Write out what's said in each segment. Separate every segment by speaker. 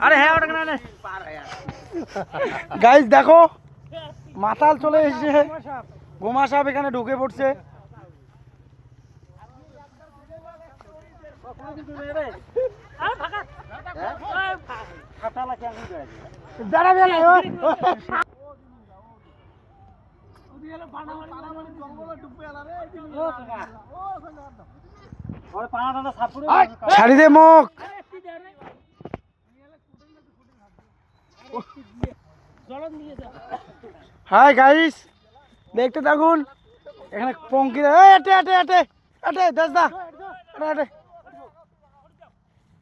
Speaker 1: আরে হ্যাঁ ওটা কেন গাইস দেখো মাতাল চলে এসেছে গোমা সাহেব এখানে ঢুকে পড়ছে ছাড়ি দে মুখ হাই গাইস দেখতে থাকুন এখানে পঙ্কিরা এটে এটে এটে এটে দাসদা এটে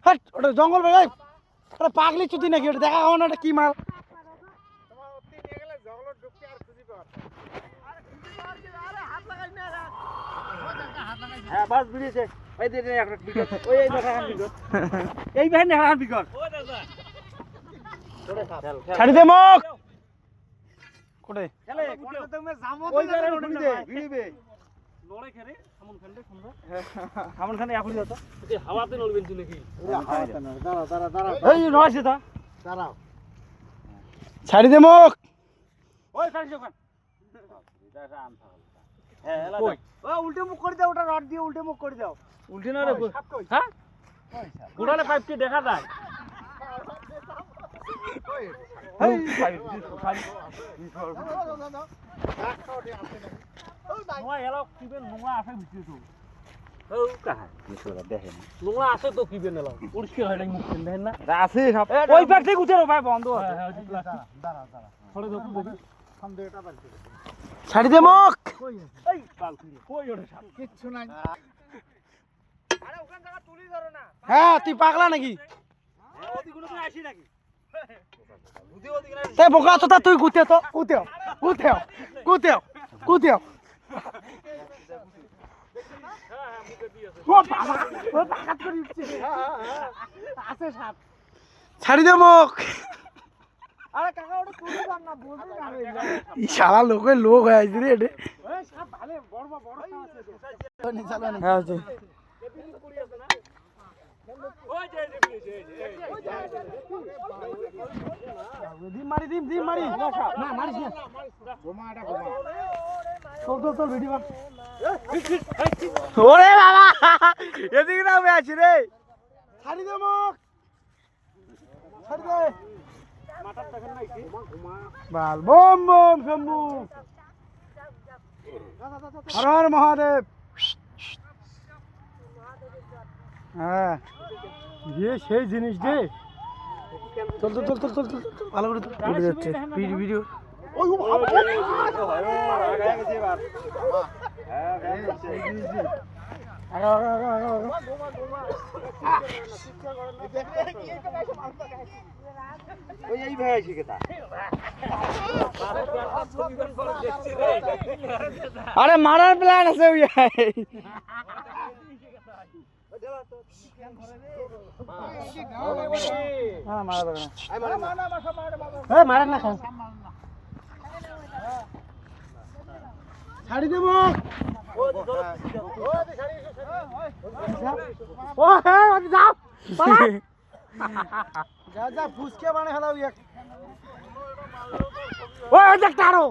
Speaker 1: হট ওটা জঙ্গল ভাই ওটা পাগলি চুতি নাকি ওটা দেখা খাও না ওটা কি মাল হ্যাঁ বাস বিড়িয়েছে এই দে একটা বিকট ওই এই দেখা খান বিকট এই ভাই দেখা খান বিকট ছাড়ি দে মুখ কোটে চলে তুমি জামো ওই জারে উঠবি দে ভিড়িবে লড়াই খেরে আমন খান্ডে তোমরা আমন খান্ডে এখন যাও তো এই হাওয়াতে নড়বেন তুই নাকি হাওয়াতে না দাঁড়া দাঁড়া দাঁড়া এই নড়ছে তো দাঁড়াও ছাড়ি দে মুখ ওই ছাড়ি দে কোন এটা আম থাকল হ্যাঁ এলা ও উল্টে মুখ করে দাও ওটা রড দিয়ে উল্টে মুখ করে দাও উল্টে না রে হ্যাঁ গোড়ালে পাইপটি দেখা যায় এই পাইপ নোয়া এলা কিবেন নোয়া আছে ভিতরে তো ও কাহা মিছলা দেখেন নোয়া আছে তো কিবেন এলা পরিষ্কার হয় না মুখ দেখেন না আছে সব ওই পার থেকে উঠে ভাই বন্ধ আছে হ্যাঁ দাঁড়া দাঁড়া ছড়ে দাও দেখি সামনে এটা বালতি ছাড়ি দে মুখ কই এই বালতি কই ওটা সাপ কিচ্ছু নাই আরে ওখান জায়গা তুলি ধরো না হ্যাঁ তুই পাগলা নাকি ওদিগুলো তুই আসি নাকি তে বোকা তো তুই গুতে তো গুতেও গুতেও গুতেও গুতেও ও বাবা ও বাকাত করে দিচ্ছে আছে সাপ ছাড়ি দে মুখ আরে কাকা ওটা তুলি ধর না বলবি না এই শালা লোকের লোক হয়ে আছে রে এটা ওই সাপ ভালো বড় বড় সাপ আছে নি চালো না হ্যাঁ আছে ওই যে ডিম মারি ডিম মারি না মারিস না গোমা এটা গোমা চল ভিডিও কর ওরে বাবা এদিকে না আমি আছি রে ছাড়ি দে মুখ ছাড়ি দে মাথার দেখেন না কি গোমা বাল বম বম শম্ভু হর হর মহাদেব হ্যাঁ ये সেই জিনিস দে চল ভালো করে উঠে যাচ্ছে ভিডিও ওই বাবা গায়ে গেছে এবার হ্যাঁ ওই এই ভাই আছে কেতা আরে মারার প্ল্যান আছে ওই ছাড়ি দেব যা ফুসকে বানে ফেলাও ওই দেখটা আরো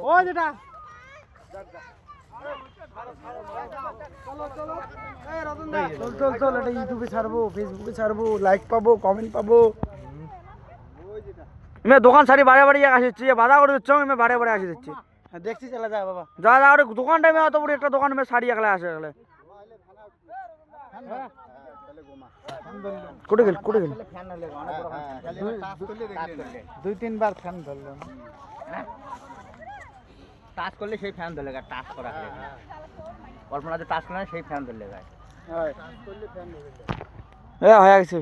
Speaker 1: ও যেটা চল এটা ইউটিউবে ছাড়বো ফেসবুকে ছাড়বো লাইক পাবো কমেন্ট পাবো मैं দোকান সারি বারে বারে আসছি বাধা করে দিচ্ছ আমি বারে বারে আসি দিচ্ছি দেখছি চলে যা বাবা যা যা ওর দোকান টাইমে অত বড় একটা দোকান মে সারি একলা আসে গেলে কোটে গেল ফ্যান হলে অনেক বড় দুই তিনবার ফ্যান ধরলো টাচ করলে সেই ফ্যান ধরলে টাচ করা কল্পনাতে টাচ করে সেই ফ্যান ধরলে গায় হ্যাঁ হয়ে গেছে